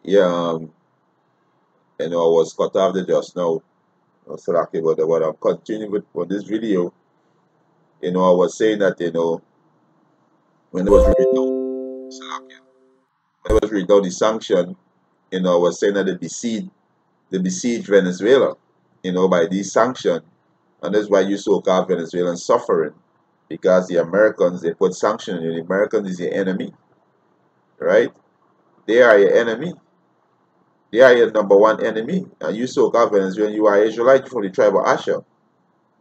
Yeah, I was cut off there just now. So lucky about that. But I'm continuing with this video. I was saying that, when I was reading out, so lucky. When I was reading out the sanction, I was saying that they besieged Venezuela, by these sanctions. And that's why you so-called Venezuelans suffering. Because the Americans, they put sanctions, and the Americans is your enemy, right? They are your enemy. They are your number one enemy. And you so-called Venezuelan, you are Israelite from the tribe of Asher,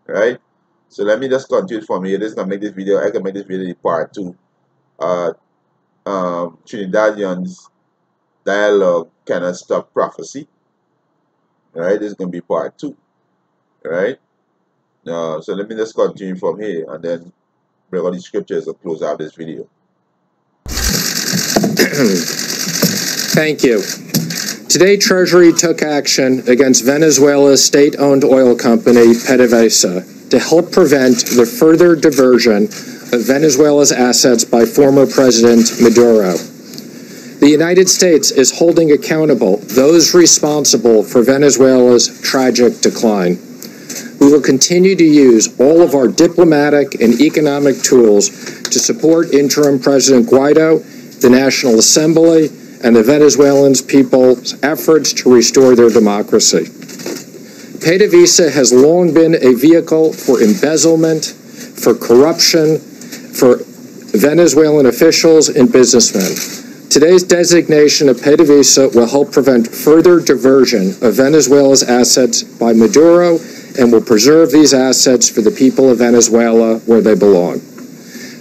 right? So let me just continue from here. This is gonna make this video. I can make this video part two. Uh, Trinidadians dialogue cannot stop prophecy. Right? This is gonna be part two. Right? So let me just continue from here and then bring all the scriptures and close out this video. Thank you. Today, Treasury took action against Venezuela's state-owned oil company, PDVSA, to help prevent the further diversion of Venezuela's assets by former President Maduro. The United States is holding accountable those responsible for Venezuela's tragic decline. We will continue to use all of our diplomatic and economic tools to support interim President Guaido, the National Assembly, and the Venezuelan people's efforts to restore their democracy. PDVSA has long been a vehicle for embezzlement, for corruption, for Venezuelan officials and businessmen. Today's designation of PDVSA will help prevent further diversion of Venezuela's assets by Maduro and will preserve these assets for the people of Venezuela where they belong.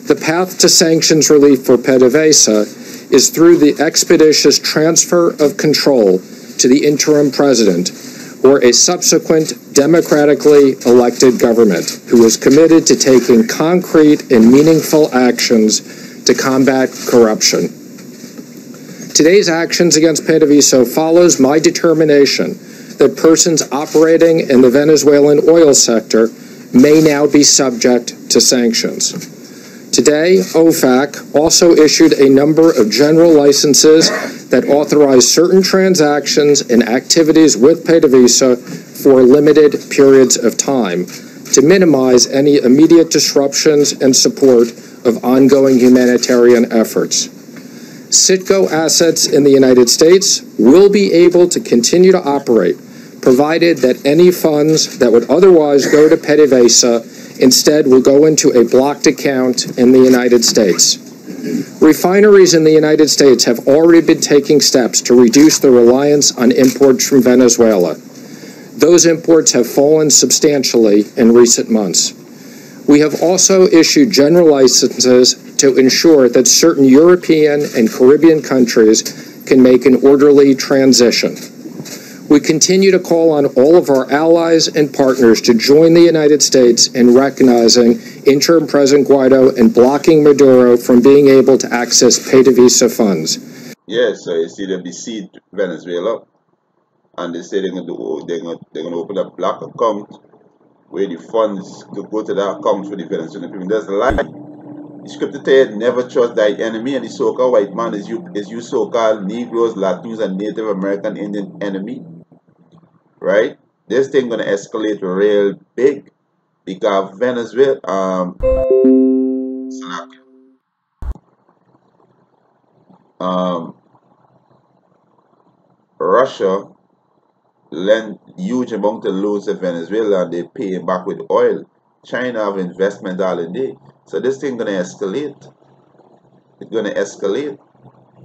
The path to sanctions relief for PDVSA is through the expeditious transfer of control to the interim president or a subsequent democratically elected government who is committed to taking concrete and meaningful actions to combat corruption. Today's actions against PDVSA follows my determination that persons operating in the Venezuelan oil sector may now be subject to sanctions. Today, OFAC also issued a number of general licenses that authorize certain transactions and activities with PDVSA for limited periods of time to minimize any immediate disruptions and support of ongoing humanitarian efforts. Citgo assets in the United States will be able to continue to operate, provided that any funds that would otherwise go to PDVSA instead will go into a blocked account in the United States. Refineries in the United States have already been taking steps to reduce the reliance on imports from Venezuela. Those imports have fallen substantially in recent months. We have also issued general licenses to ensure that certain European and Caribbean countries can make an orderly transition. We continue to call on all of our allies and partners to join the United States in recognizing interim President Guaido and blocking Maduro from being able to access PDVSA funds. Yes, so you see they besieged Venezuela, and they say they're going to open a black account where the funds could go to that account for the Venezuelan people. That's a lie. The scripture said, never trust thy enemy, and the so-called white man is you so-called Negroes, Latinos, and Native American Indian enemy. Right? This thing gonna escalate real big because Venezuela, Russia lend huge amount of loans to Venezuela and they pay it back with oil. China have investment all in there. So this thing gonna escalate. It's gonna escalate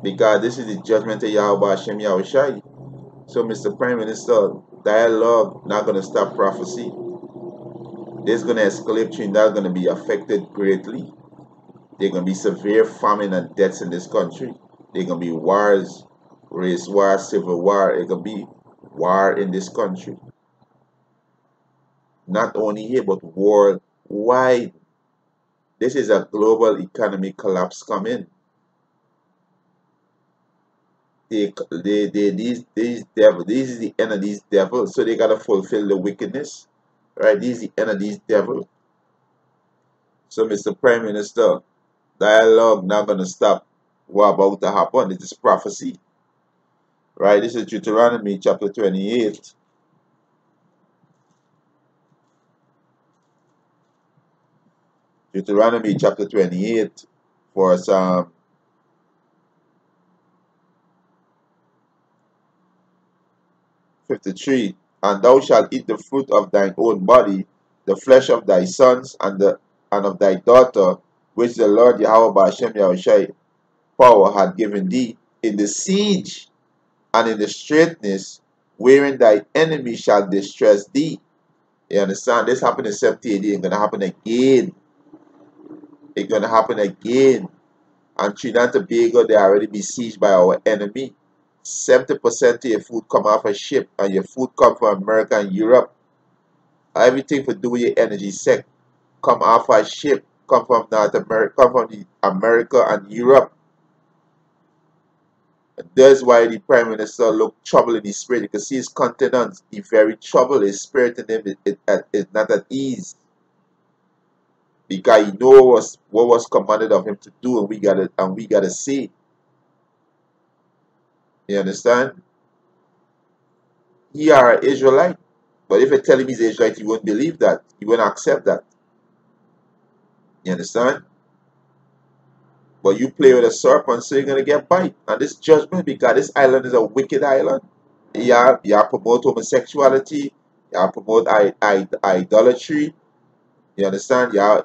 because this is the judgment of Yahweh Hashem Yahushai. So Mr. Prime Minister, dialogue not gonna stop prophecy. This gonna escalate. Trinidad gonna be affected greatly. There gonna be severe famine and deaths in this country. There gonna be wars, race war, civil war. It gonna be war in this country. Not only here, but worldwide. This is a global economic collapse coming. These devils, this is the end of these devils, so they gotta fulfill the wickedness. Right? This is the end of these devils. So Mr. Prime Minister, dialogue not gonna stop what about to happen. It is prophecy. Right? This is Deuteronomy chapter 28. Deuteronomy chapter 28 for Psalm 53. And thou shalt eat the fruit of thine own body, the flesh of thy sons and of thy daughter, which the Lord Yahweh Ba'ashem Yahushai power had given thee, in the siege and in the straitness, wherein thy enemy shall distress thee. You understand? This happened in 70 AD. It's going to happen again. It's going to happen again. And Trinidad and Tobago, they are already besieged by our enemy. 70% of your food come off a ship, and your food come from America and Europe. Everything for do with your energy sec come off a ship, come from North America, come from America and Europe. And that's why the Prime Minister looked trouble in his spirit. You can see his countenance, he's very troubled. His spirit in him is not at ease. Because he knows what was commanded of him to do, and we gotta see. You understand? He are an Israelite. But if I tell him he's Israelite, he won't believe that. He won't accept that. You understand? But you play with a serpent, so you're gonna get bite. And this judgment, because this island is a wicked island. Y'all promote homosexuality, y'all promote idolatry. You understand? Y'all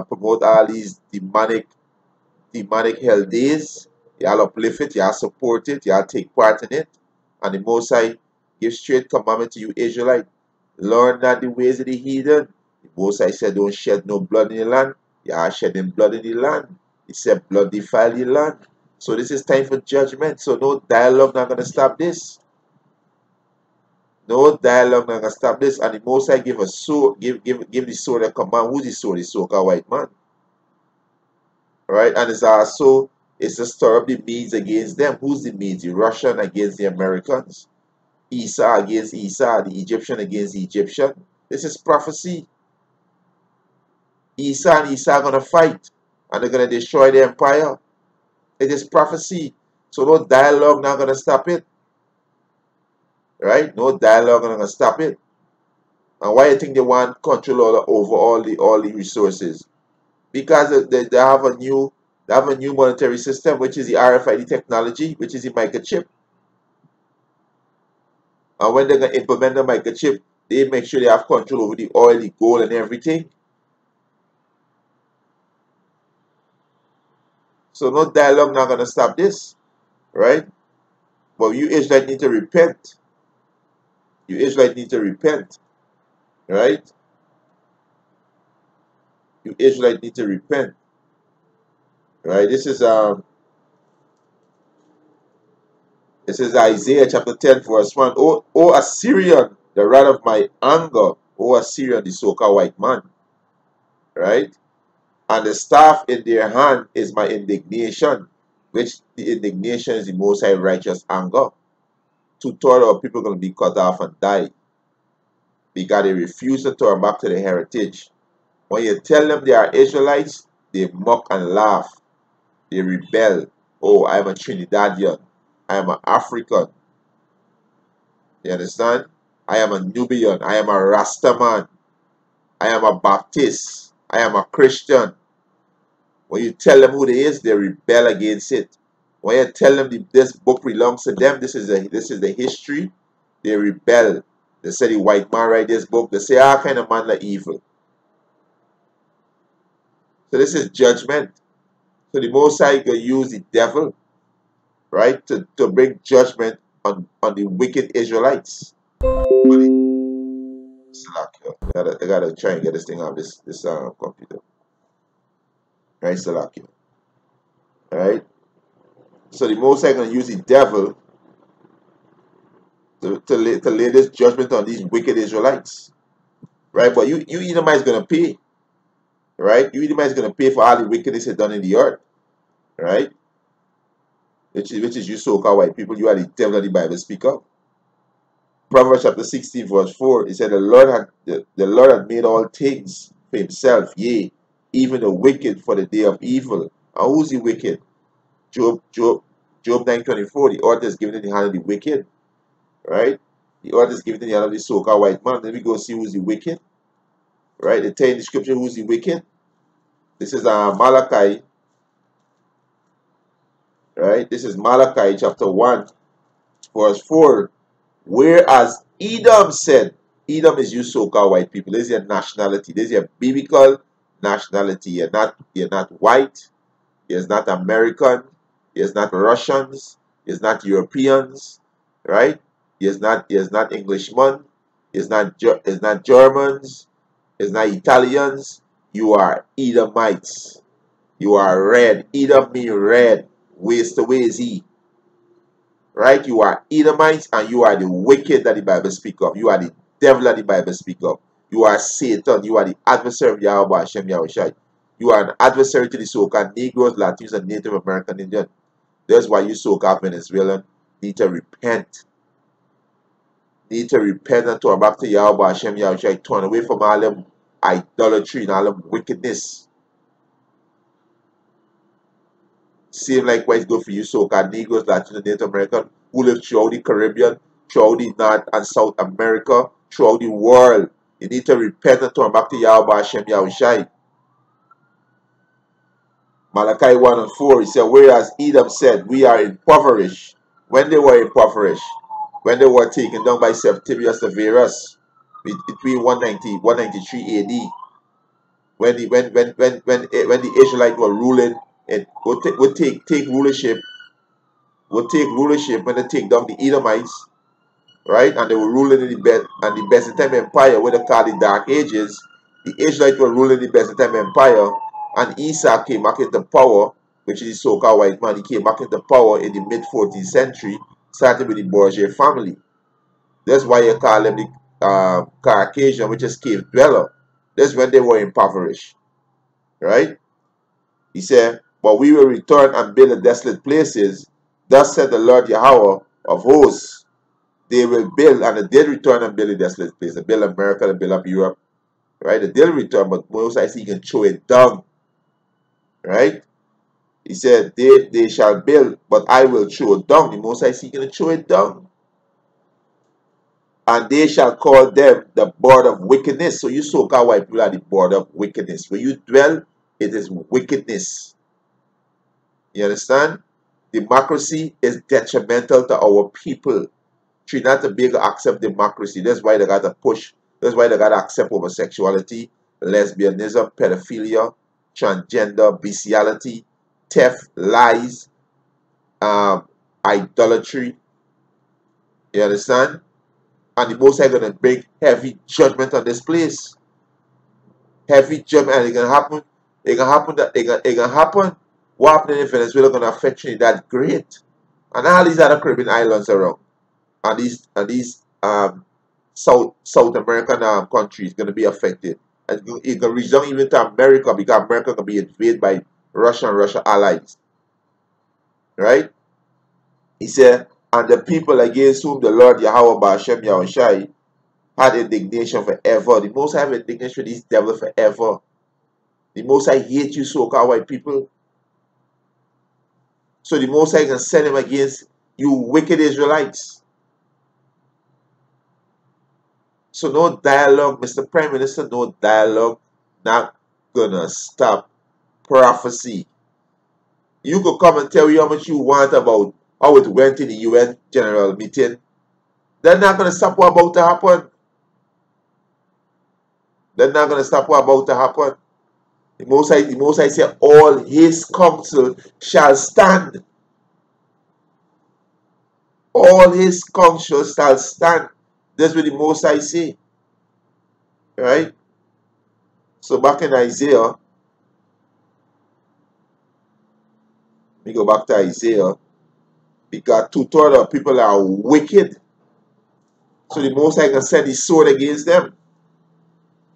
promote all these demonic hell days. Y'all uplift it, y'all support it, y'all take part in it. And the Most High give straight commandment to you, Israelite. Learn not the ways of the heathen. The Most High said, don't shed no blood in the land. Y'all shedding blood in the land. He said, blood defile the land. So this is time for judgment. So no dialogue not gonna stop this. No dialogue not gonna stop this. And the Most High give a sword, give the sword a command. Who's the sword? The so-called white man. Right? And it's also it's to stir up the Medes against them. Who's the Medes? The Russian against the Americans. Esau against Esau, the Egyptian against the Egyptian. This is prophecy. Esau and Esau are gonna fight, and they're gonna destroy the empire. It is prophecy. So no dialogue not gonna stop it. Right? No dialogue not gonna stop it. And why you think they want control over all the resources? Because they have a new monetary system, which is the RFID technology, which is the microchip. And when they're gonna implement the microchip, they make sure they have control over the oil, the gold, and everything. So no dialogue not gonna stop this, right? But you Israelites need to repent. You Israelites need to repent, right? You Israelites need to repent, right? This is Isaiah chapter 10 verse 1. O Assyrian, the wrath of my anger. O Assyrian, the so-called white man, right? And the staff in their hand is my indignation, which the indignation is the Most High righteous anger. 2/3 of people are going to be cut off and die because they refuse to turn back to their heritage. When you tell them they are Israelites, they mock and laugh. They rebel. Oh, I am a Trinidadian. I am an African. You understand? I am a Nubian. I am a Rastaman. I am a Baptist. I am a Christian. When you tell them who they is, they rebel against it. When you tell them this book belongs to them, this is the history, they rebel. They say the white man write this book. They say, ah, kind of man like evil. So this is judgment. So the Most High can use the devil, right, to bring judgment on the wicked Israelites. Salakia. I gotta try and get this thing out of this computer. Right, Salakia. Right? So the Most High gonna use the devil to lay this judgment on these wicked Israelites. Right? But you Edomites gonna pay. Right? You Edomites gonna pay for all the wickedness done in the earth. Right? Which is you so-called white people, you are the devil that the Bible speak of. Proverbs chapter 16, verse 4, it said, the Lord had made all things for himself, yea, even the wicked for the day of evil. And who's the wicked? Job Job 9:24, the earth is given in the hand of the wicked, right? The earth is given in the hand of the so-called white man. Then we go see who's the wicked, right? They tell in the scripture who's the wicked. This is Malachi, right? This is Malachi chapter 1, verse 4. Whereas Edom said, Edom is you so-called white people. This is your nationality. This is your biblical nationality. You're not white. You're not American. You're not Russians. You're not Europeans, right? You're not Englishmen. You're not Germans. You're not Italians. You are Edomites. You are red. Edom means red. Waste away is he. Right? You are Edomites and you are the wicked that the Bible speaks of. You are the devil that the Bible speaks of. You are Satan. You are the adversary of Yahweh Hashem Yahushai. You are an adversary to the so-called Negroes, Latinos, and Native American Indian. That's why you so-called Venezuelan need to repent. Need to repent and turn back to Yahweh Hashem Yahushai. Turn away from all them idolatry and all them wickedness. Same likewise go for you so-called Negroes, Latinos, Native American who live throughout the Caribbean, throughout the North and South America, throughout the world. You need to repent and turn back to Yahweh Hashem Yahushai. Malachi 1 and 4, he said, whereas Edom said, we are impoverished. When they were impoverished, when they were taken down by Septimius Severus between 193 AD, when the Israelites were ruling, it would take rulership when they take down the Edomites, right? And they were ruling in the Byzantine Empire, what they call the Dark Ages. The Israelites were ruling the Byzantine Empire, and Esau came back into power, which is the so-called white man. He came back into power in the mid-14th century, starting with the Borgia family. That's why you call them the Caucasian, which is cave dweller. That's when they were impoverished, right? He said, but we will return and build the desolate places. Thus said the Lord Yahweh of hosts. They will build, and they did return and build the desolate places. They build America, they build up Europe, right? They did return, but most I see you can throw it down, right? He said, they shall build, but I will throw it down. The most I see you can throw it down. And they shall call them the border of wickedness. So you so-called white people are the border of wickedness. Where you dwell, it is wickedness. You understand? Democracy is detrimental to our people. Trinidad and Tobago accept democracy. That's why they got to push. That's why they got to accept homosexuality, lesbianism, pedophilia, transgender, bestiality, theft, lies, idolatry. You understand? And the Most High going to bring heavy judgment on this place. Heavy judgment, and it's going to happen. It's going to happen. What happened in Venezuela going to affect Trinidad great, and all these other Caribbean islands around, and these South American countries going to be affected. And it can reach down even to America, because America can be invaded by Russia and Russia allies. Right? He said, and the people against whom the Lord Yahweh Ba'ashem Yahushai had indignation forever. The Most High have indignation for these devils forever. The Most High hate you so-called white people. So the Most High can send him against you wicked Israelites. So no dialogue, Mr. Prime Minister, no dialogue. Not gonna stop prophecy. You could come and tell me how much you want about how it went in the UN General Meeting. They're not gonna stop what about to happen. They're not gonna stop what about to happen. The Most High said, all his counsel shall stand. All his counsel shall stand. That's what the Most High say. Right? So back in Isaiah, we go back to Isaiah, because 2/3 of people are wicked. So the Most High can send his sword against them.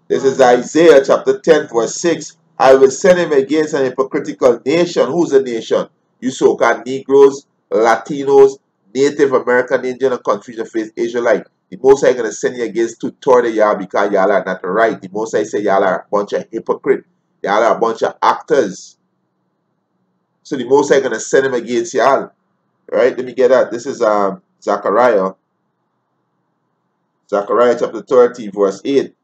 This is Isaiah chapter 10, verse 6. I will send him against an hypocritical nation. Who's the nation? You so-called Negroes, Latinos, Native American, Indian, and countries of faith, Israelite. The Most High going to send you against 2/3 of y'all, because y'all are not right. The Most High say y'all are a bunch of hypocrites. Y'all are a bunch of actors. So the Most High going to send him against y'all. Right? Let me get that. This is Zechariah. Zechariah chapter 30, verse 8.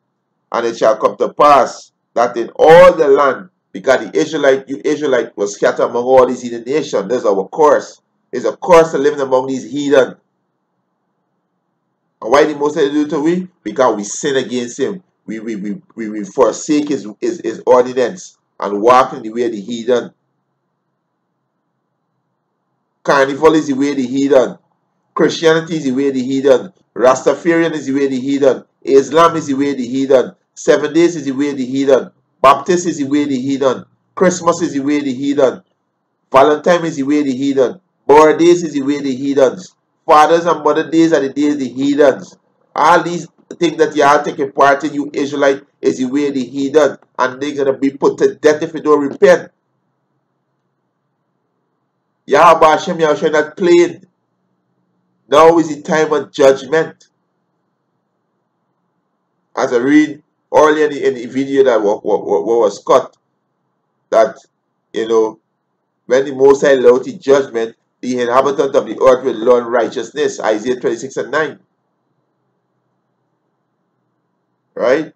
And it shall come to pass that in all the land, because the Israelite was scattered among all these heathen nations. There's our course. It's a course to living among these heathen. And why the Most High do it to we? Because we sin against him. We forsake his ordinance and walk in the way of the heathen. Carnival is the way of the heathen. Christianity is the way of the heathen. Rastafarian is the way of the heathen. Islam is the way of the heathen. 7 days is the way of the heathen. Baptist is the way of the heathen. Christmas is the way of the heathen. Valentine is the way of the heathen. Birthdays is the way of the heathens. Fathers and Mother Days are the days of the heathens. All these things that you are taking part in, you Israelite, is the way of the heathen. And they're going to be put to death if you don't repent. Yahweh Hashem Yahushua not playing. Now is the time of judgment. As I read earlier in the video that was cut, that, you know, when the Most High allowed the judgment, the inhabitant of the earth will learn righteousness. Isaiah 26 and 9. Right?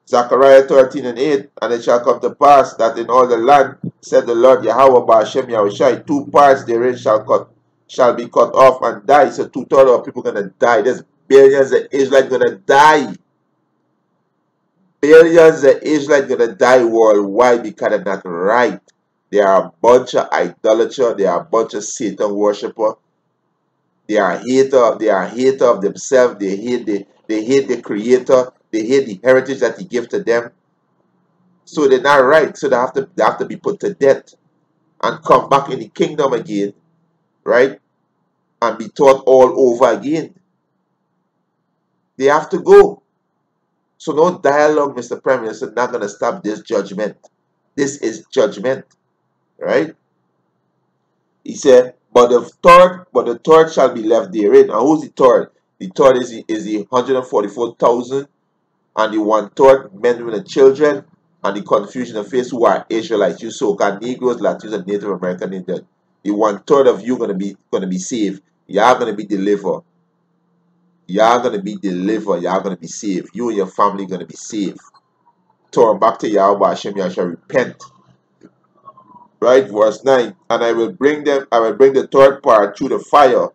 Zechariah 13 and 8. And it shall come to pass that in all the land, said the Lord Yahweh Ba'ashem Yahushai, 2 parts therein shall be cut off and die. So 2/3 of people going to die. There's billions of Israelites going to die. Billions of Israelites going to die worldwide because they're not right. They are a bunch of idolaters. They are a bunch of Satan worshippers. They are hater of themselves. They hate the Creator. They hate the heritage that He gave to them. So they're not right. So they have to be put to death and come back in the kingdom again, right? And be taught all over again. They have to go. So no dialogue, Mr. Prime Minister, not going to stop this judgment. This is judgment, right? He said, but the third shall be left therein. And who's the third? The third is the 144,000 and the 1/3 men, women, and children, and the confusion of face who are Israelites, you so-called Negroes, Latinos, and Native American Indians. The 1/3 of you gonna be saved. Y'all gonna be delivered. Y'all gonna be delivered. Y'all gonna be saved. You and your family gonna be saved. Turn back to Yahweh Hashem Yahshua, repent. Right, verse 9. And I will bring the third part through the fire,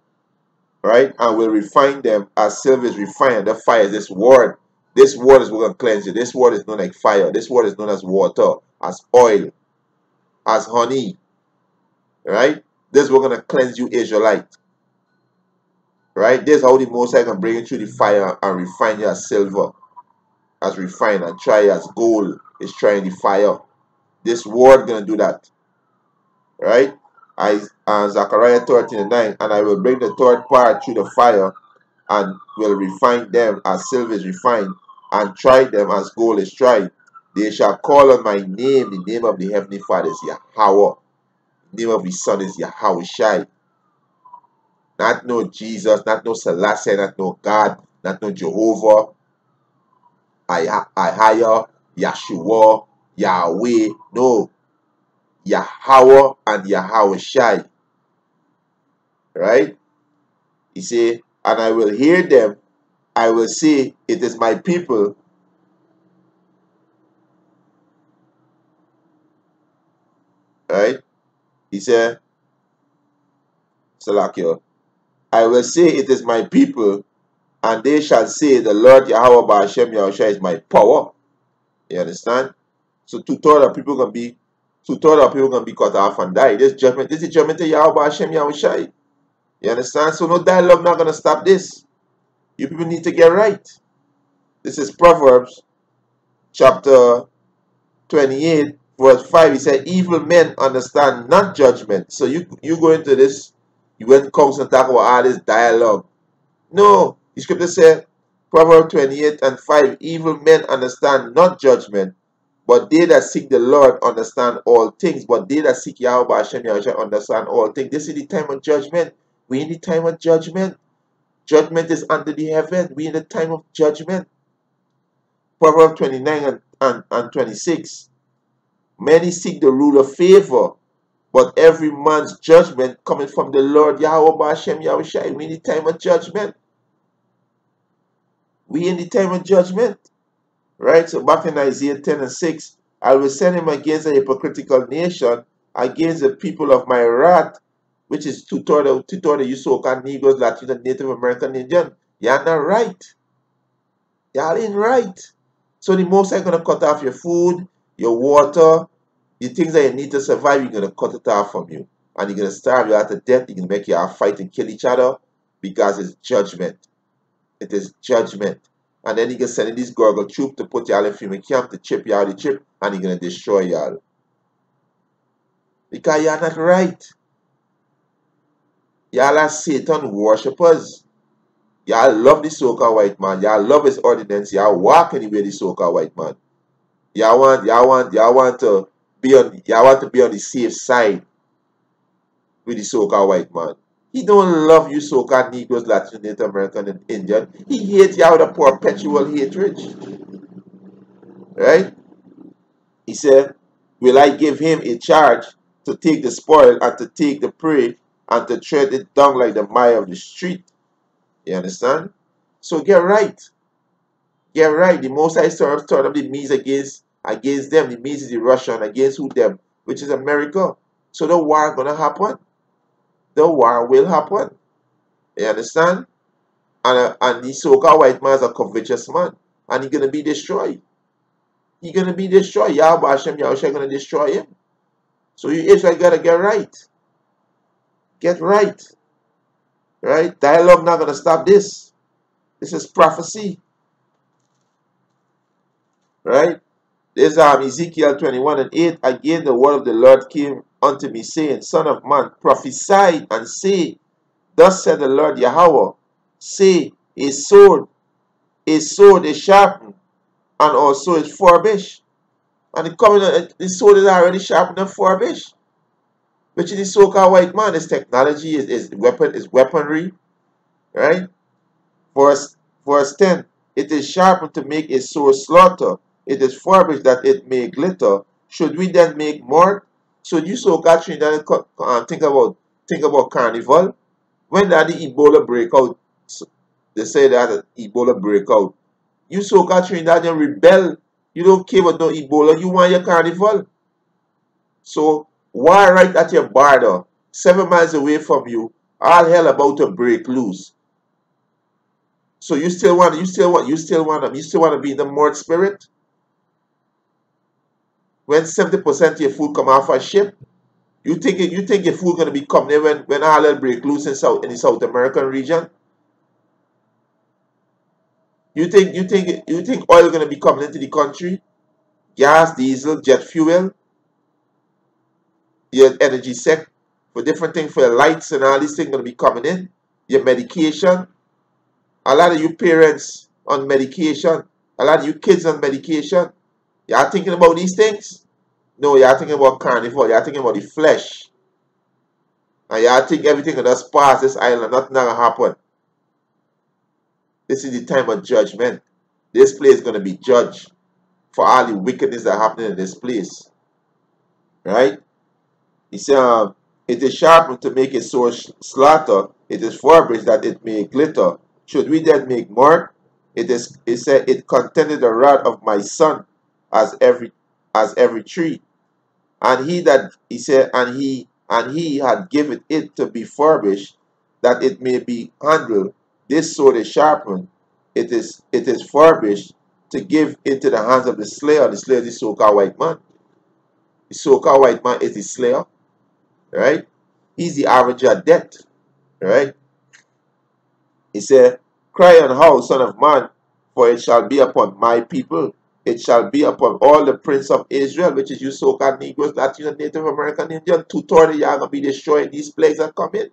right, and will refine them as silver is refined. The fire is this word. This word is going to cleanse you. This word is known like fire. This word is known as water, as oil, as honey, right? This is going to cleanse you, Israelite, right? This is how the Most High can bring you through the fire and refine you as silver, as refined, and try as gold is trying the fire. This word going to do that. Right? Zechariah 13 and 9. And I will bring the third part through the fire, and will refine them as silver is refined, and try them as gold is tried. They shall call on my name. The name of the Heavenly Father is Yahweh. The name of the Son is Yahushai. Not no Jesus, not no Selassie, not no God, not no Jehovah, Ahaya, Yeshua, Yahweh. No. Yahweh and Yahushai. Right? He said, and I will hear them. I will say, it is my people. Right? He said, Salakio, I will say, it is my people, and they shall say, the Lord Yahweh Ba'ashem Yahushua is my power. You understand? So 2/3 of people gonna be cut off and die. This is the judgment of Yahweh Ba'ashem Yahushua. You understand? So no dialogue not gonna stop this. You people need to get right. This is Proverbs chapter 28 verse 5. He said, evil men understand not judgment. So you go into this, you went comes and talk about all this dialogue. No, the scripture said, Proverbs 28 and 5, evil men understand not judgment, but they that seek the Lord understand all things. But they that seek Yahweh Hashem Yahushua understand all things. This is the time of judgment. We in the time of judgment. Judgment is under the heaven. We in the time of judgment. Proverbs 29 and 26. Many seek the rule of favor, But every man's judgment coming from the Lord Yahweh Hashem Yahushai. We in the time of judgment. We in the time of judgment. Right? So back in Isaiah 10 and 6, I will send him against a hypocritical nation, against the people of my wrath, which is tutor the Yusoka, Negroes, Latino, Native American Indian. Y'all not right. Y'all ain't right. So the most are going to cut off your food, your water, the things that you need to survive, you're going to cut it off from you. And you're going to starve you out to death. You're going to make you all fight and kill each other because it's judgment. It is judgment. And then he can send in these Gorgle troops to put y'all in FEMA camp, to chip y'all the chip, and he's going to destroy y'all. Because y'all not right. Y'all are Satan worshippers. Y'all love the so-called white man. Y'all love his ordinance. Y'all walk anywhere the so-called white man. Y'all want to be on the safe side with the so-called white man. He don't love you so-called Negroes, Latin, Native American, and Indian. He hates y'all with a perpetual hatred. Right? He said, will I give him a charge to take the spoil and to take the prey and to tread it down like the mire of the street? You understand? So get right. Get right. The Most High turned up the means against them. The means is the Russian against who them, which is America. So the war gonna happen. The war will happen. You understand? And the so-called white man is a covetous man. And he's gonna be destroyed. He's gonna be destroyed. Yahweh Hashem Yahushua gonna destroy him. So you Israel gotta get right. Get right. Right? Dialogue not gonna stop this. This is prophecy. Right? There's Ezekiel 21 and 8. Again the word of the Lord came unto me, saying, Son of man, prophesy and say, Thus said the Lord Yahweh, say, a sword is sharpened, and also is furbished. And the sword is already sharpened and furbished. Which is the so-called white man. His technology is weaponry. Right? Verse 10. It is sharpened to make a sword slaughter. It is furbished that it may glitter. Should we then make more? So you so-called Trinidadian think about carnival. When that the Ebola breakout, they say that the Ebola breakout. You so-called Trinidadian rebel. You don't care about no Ebola. You want your carnival. So why right at your border, 7 miles away from you, all hell about to break loose? So you still want to be in the mort spirit? When 70% of your food come off a ship, you think your food gonna be coming there when all hell break loose in the South American region? You think oil gonna be coming into the country? Gas, diesel, jet fuel, your energy sec for different things, for your lights and all these things gonna be coming in. Your medication. A lot of you parents on medication, a lot of you kids on medication. Y'all thinking about these things? No, y'all thinking about carnivore. Y'all thinking about the flesh. And y'all think everything will just pass this island. Nothing gonna happen. This is the time of judgment. This place is going to be judged for all the wickedness that happening in this place. Right? He said, it is sharpened to make a sword slaughter. It is furbished that it may glitter. Should we then make more? It said, it contented the wrath of my son as every tree. And he had given it to be furbished, that it may be handled. This sword is sharpened. It is furbished to give into the hands of the slayer. The slayer is the so-called white man. The so-called white man is the slayer. Right? He's the avenger of death. Right? He said, cry on how, son of man, for it shall be upon my people. It shall be upon all the prince of Israel, which is you so-called Negroes, Latino, Native American, Indian. 230 y'all gonna be destroyed. These plagues are coming.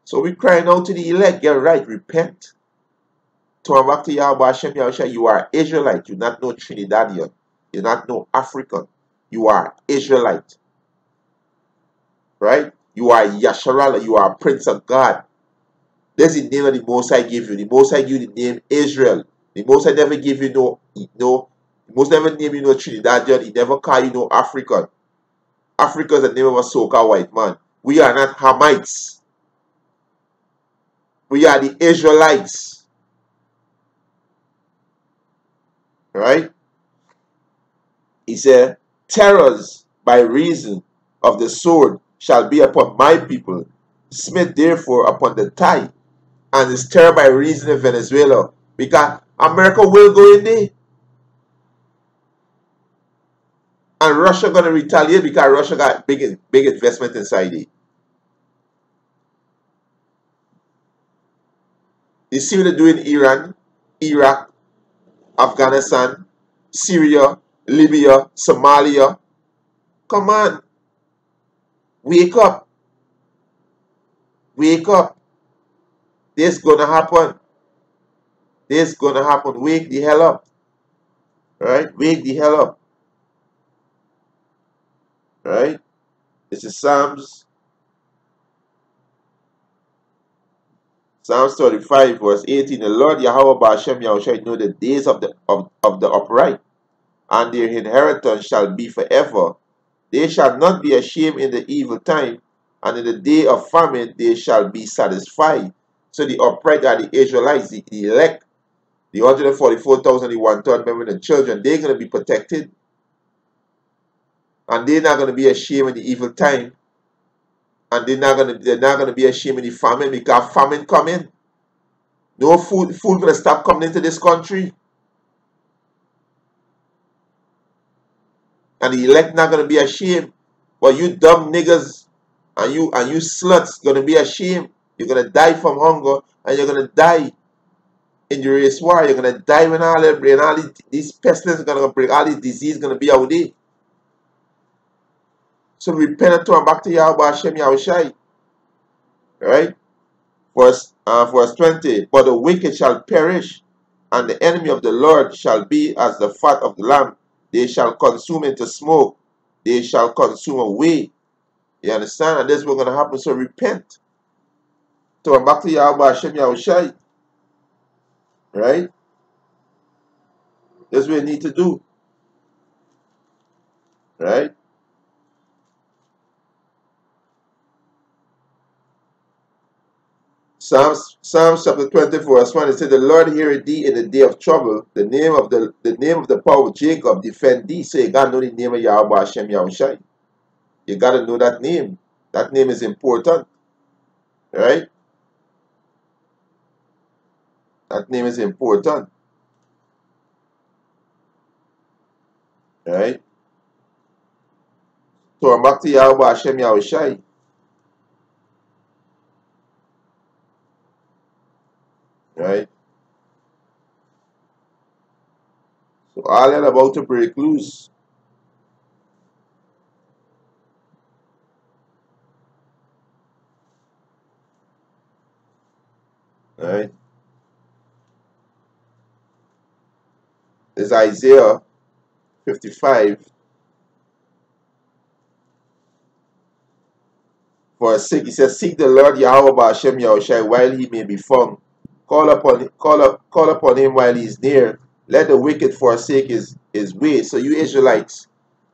So we crying out to the elect, get right, repent. Turn back to Yahweh Hashem Yahushua. You are Israelite. You're not no Trinidadian. You're not no African. You are Israelite. Right? You are Yasharala. You are Prince of God. That's the name of the Most High give you. The Most High give you the name Israel. The Most High never give you the Most never name you no Trinidadian. He never call you no African. Africa is the name of a so-called white man. We are not Hamites. We are the Israelites. Right? He said, terrors by reason of the sword shall be upon my people. Smith therefore upon the thigh. And it's terror by reason of Venezuela. Because America will go in there. And Russia going to retaliate because Russia got big investment inside it. You see what they're doing in Iran, Iraq, Afghanistan, Syria, Libya, Somalia. Come on. Wake up. Wake up. This going to happen. This going to happen. Wake the hell up. Right? Wake the hell up. Right? This is Psalms 35 verse 18. The Lord Yahweh Ba'ashem Yahushua know the days of the upright, and their inheritance shall be forever. They shall not be ashamed in the evil time, and in the day of famine they shall be satisfied. So the upright are the Israelites, the elect, the 144,000, the 1/3 women and children. They're going to be protected, and they're not going to be ashamed in the evil time, and they're not going to be ashamed in the famine, because famine coming. No food going to stop coming into this country. And the elect not going to be ashamed. But you dumb niggas and you sluts going to be ashamed. You're going to die from hunger, and you're going to die in the race war. You're going to die when all these pestilence are going to bring, all these disease going to be out there. So repent and turn back to Yahweh Hashem Yahushai. Right? Verse 20. But the wicked shall perish, and the enemy of the Lord shall be as the fat of the lamb. They shall consume into smoke. They shall consume away. You understand? And this is what's going to happen. So repent. Turn back to Yahweh Hashem Yahushai. Right? That's what we need to do. Right? Psalms chapter 24 verse 1, it says, the Lord heareth thee in the day of trouble. The name of the power of Jacob defend thee. So you got to know the name of Yahweh Hashem Yahushai. You got to know that name. That name is important. Right? That name is important. Right? So I'm back to Yahweh Hashem Yahushai. Right? So all that about to break loose. Right? There's Isaiah 55 verse 6. He says, seek the Lord Yahweh Hashem Yahushai while he may be found. Call upon him while he is near. Let the wicked forsake his ways. So you Israelites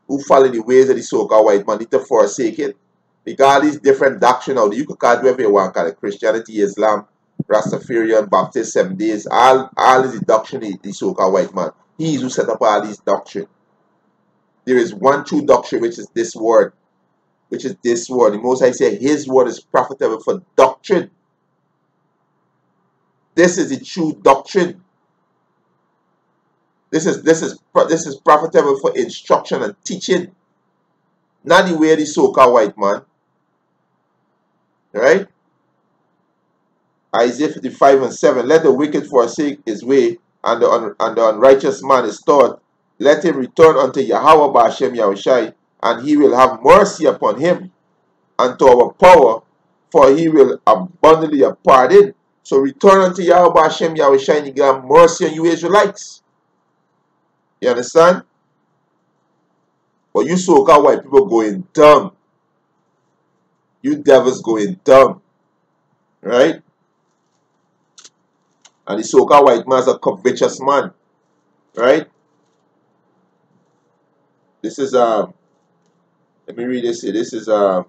who follow the ways of the so-called white man need to forsake it. Because all these different doctrine out there, you could call it whatever you want, call it Christianity, Islam, Rastafarian, Baptist, 7 days, all is the doctrine of the so-called white man. He is who set up all these doctrine. There is one true doctrine, which is this word. The Most High say his word is profitable for doctrine. This is the true doctrine. This is profitable for instruction and teaching. Not the way of the so-called white man. Right? Isaiah 55 and 7. Let the wicked forsake his way, and the unrighteous man is taught. Let him return unto Yahweh Ba'ashem Yahushai, and he will have mercy upon him, and to our power, for he will abundantly pardon. So return unto Yahweh Ba'ashem Yahushai, and he will have mercy on you Israelites. You understand? But you so-called white people going dumb. You devils going dumb. Right? And the so-called white man is a covetous man. Right? This is Let me read this here. This is let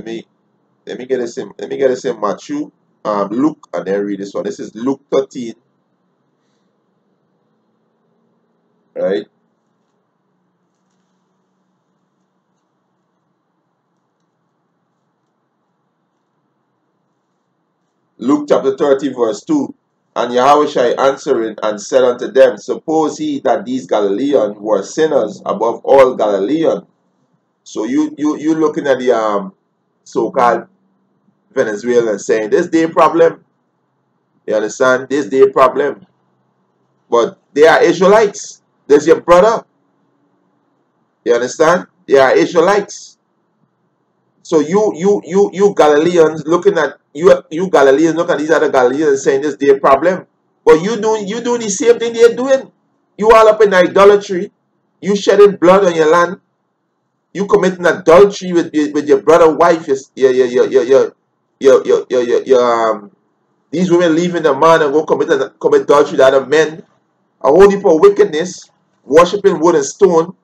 me get this in Matthew, Luke, and then read this one. This is Luke 13, right? Luke chapter 30, verse 2. And Yahushua answering and said unto them, suppose ye that these Galileans were sinners above all Galileans. So you looking at the so-called Venezuelans saying this their problem. You understand? This their problem. But they are Israelites. There's your brother. You understand? They are Israelites. So you Galileans looking at you Galileans look at these other Galileans saying this their problem. But you doing the same thing they're doing. You all up in idolatry. You shedding blood on your land. You committing adultery with your brother's wife. These women leaving the man and go commit adultery with other men. A whole heap of wickedness. Worshipping wood and stone.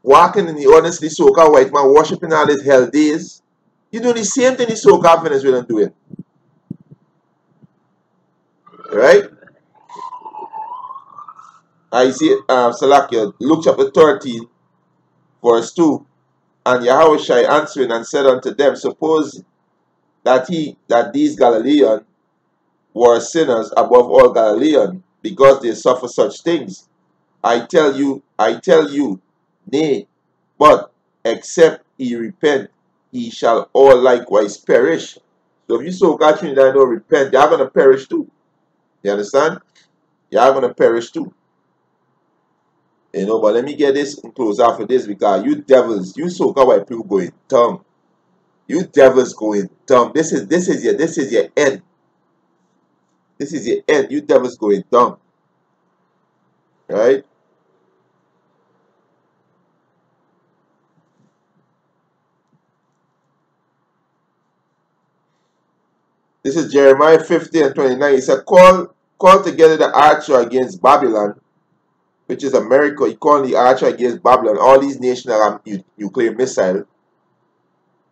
Walking in the honestly so-called white man, worshipping all his hell days. You doing the same thing the so-called Venezuelan doing. Right? I see Salakia, Luke chapter 13, verse 2. And Yahushua answering and said unto them, suppose that these Galileans were sinners above all Galileans, because they suffer such things. I tell you, nay, but except ye repent, ye shall all likewise perish. So if you so-called Trinidadian don't repent, they are going to perish too. You understand? You are going to perish too. You know, but let me get this and close after this, because you devils, you so-called white people going dumb. You devils going dumb. This is your end. This is your end. You devils going dumb. Right? This is Jeremiah 50 and 29. He said, call together the archer against Babylon, which is America. He called the archer against Babylon. All these nations have nuclear missile.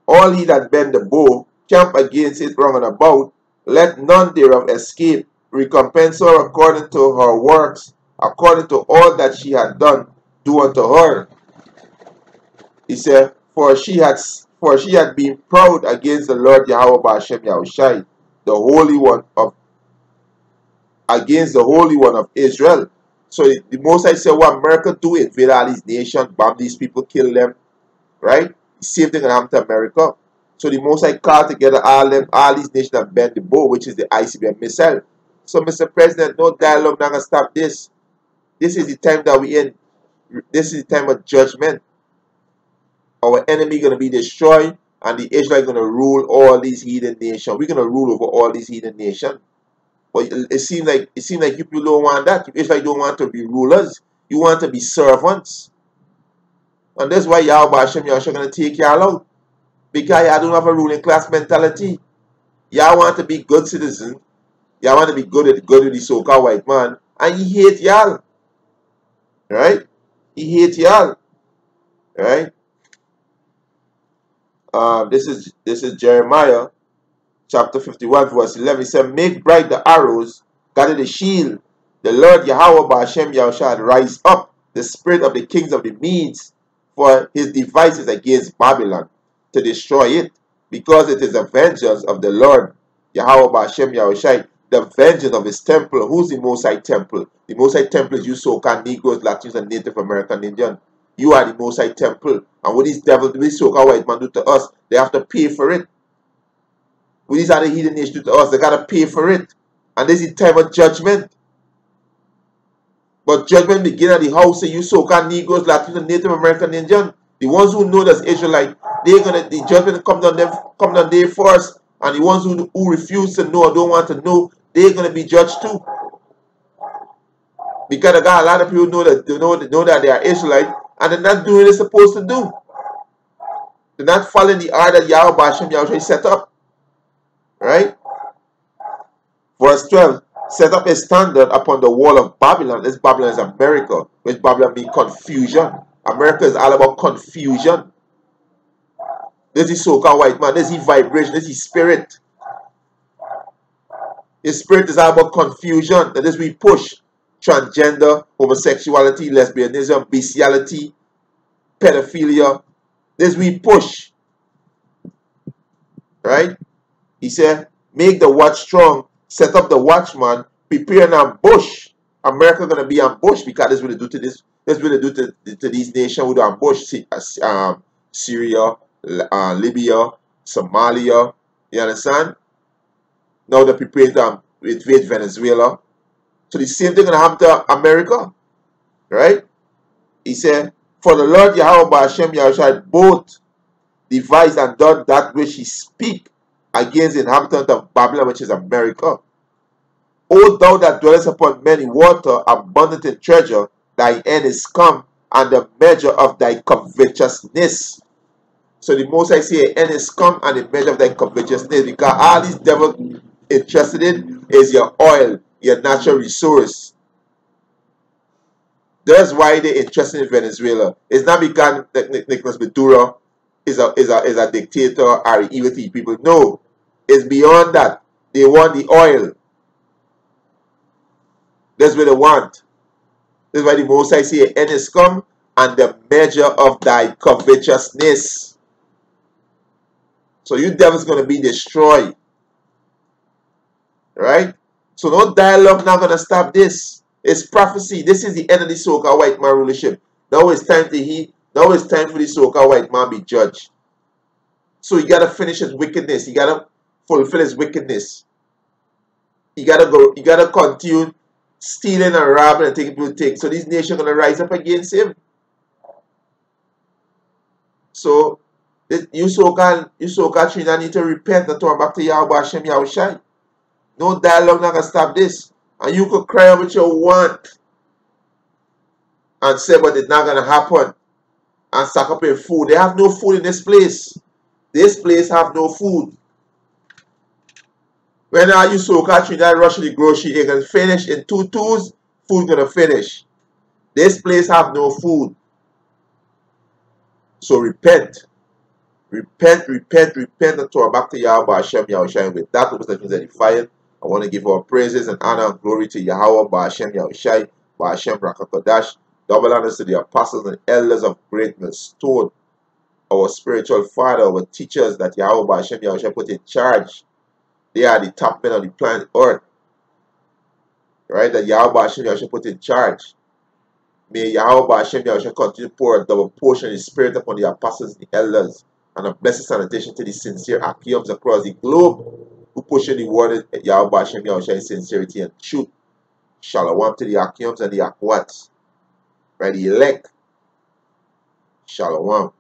All he that bend the bow, camp against it round and about. Let none thereof escape. Recompense her according to her works, according to all that she had done, do unto her. He said, for she had been proud against the Lord Yahweh Ba'ashem Yahushai, the Holy One of against the Holy One of Israel. So the Most High said, what America do, invade all these nations, bomb these people, kill them, right? The same thing gonna happen to America. So the Most High called together all these nations and bend the bow, which is the ICBM missile. So Mr. President, no dialogue not gonna stop this. This is the time that we in. This is the time of judgment. Our enemy gonna be destroyed, and the Israel gonna rule all these heathen nations. We're gonna rule over all these heathen nations. But it seems like you people don't want that. You Israel don't want to be rulers. You want to be servants. And that's why Yahweh Hashem Yahushua gonna take y'all out. Because y'all don't have a ruling class mentality. Y'all want to be good citizens. Y'all want to be good with the so-called white man. And he hate y'all. Right? He hate y'all. Right? This is Jeremiah chapter 51 verse 11. He said, make bright the arrows, gather the shield. The Lord Yahweh Ba'ashem Yahushua rise up the spirit of the kings of the Medes for his devices against Babylon, to destroy it, because it is the vengeance of the Lord Yahweh Ba'ashem Yahushua, the vengeance of his temple. Who's the Most High temple? The Most High temple is you so-called Negroes, Latinos, and Native American Indian. You are the Most High temple. And what these devils, these so-called white man do to us, they have to pay for it. What these other heathen nations do to us, they got to pay for it. And this is time of judgment. But judgment begins at the house of you so-called Negroes, Latinos, Native American Indian. The ones who know that's Israelite, the judgment come down there first. And the ones who refuse to know or don't want to know, they're gonna be judged too. Because I got a lot of people know that they are Israelite, and they're not doing what they're supposed to do. They're not following the order that Yahweh Ba'ashem Yahushua set up. Right? Verse 12, set up a standard upon the wall of Babylon. This Babylon is America, which Babylon means confusion. America is all about confusion. This is so-called white man. This is vibration. This is spirit. His spirit is all about confusion. That is, we push transgender, homosexuality, lesbianism, bestiality, pedophilia. This we push. Right? He said, make the watch strong, set up the watchman, prepare an ambush. America gonna be ambushed because this is what they do to this. This is what they do to these nations with ambush. Syria, Libya, Somalia. You understand? Now they're preparing to invade Venezuela. So the same thing gonna happen to America. Right? He said, for the Lord Yahweh Ba'ashem Yahushua both devised and done that which he speak against the inhabitant of Babylon, which is America. O thou that dwellest upon many water, abundant in treasure, thy end is come, and the measure of thy covetousness. So the most I say, end is come, and the measure of thy covetousness, because all these devils interested in is your oil, your natural resource. That's why they're interested in Venezuela. It's not because Nicolas Maduro is a dictator or evil people. No, it's beyond that. They want the oil. That's what they want. That's why the Most High say, end is come, and the measure of thy covetousness. So you devils going to be destroyed. Right? So no dialogue not going to stop this. It's prophecy. This is the end of the so-called white man rulership. Now it's time for the so-called white man be judged. So you gotta finish his wickedness. You gotta fulfill his wickedness. You gotta continue stealing and robbing and taking people take. So these nations gonna rise up against him. So you so-called Trinidad need to repent and turn back to Yahweh Hashem Yahushai. No dialogue not gonna stop this. And you could cry out what you want and say, but it's not gonna happen. And stack up your food. They have no food in this place. This place have no food. When you so-called Trinidad rush to the grocery, it can finish in 2 twos, food gonna finish. This place have no food. So repent. Repent, repent, repent, and turn back to Yahweh Hashem Yahushai. With that, Mr. Things Edified, I want to give our praises and honor and glory to Yahweh Hashem Yahushai, Hashem Rakakodash. Double honors to the apostles and elders of greatness, stored our spiritual father, our teachers that Yahweh Hashem Yahushua put in charge. They are the top men of the planet Earth. Right? That Yahweh Hashem Yahushua put in charge. May Yahweh Hashem Yahushua continue to pour a double portion of His Spirit upon the apostles and the elders, and a blessed sanitation to the sincere Akiums across the globe who pushing the word of Yahweh Hashem Yahushua in sincerity and truth. Shalom to the Akiums and the Akwats. Right? The elect. Shalom.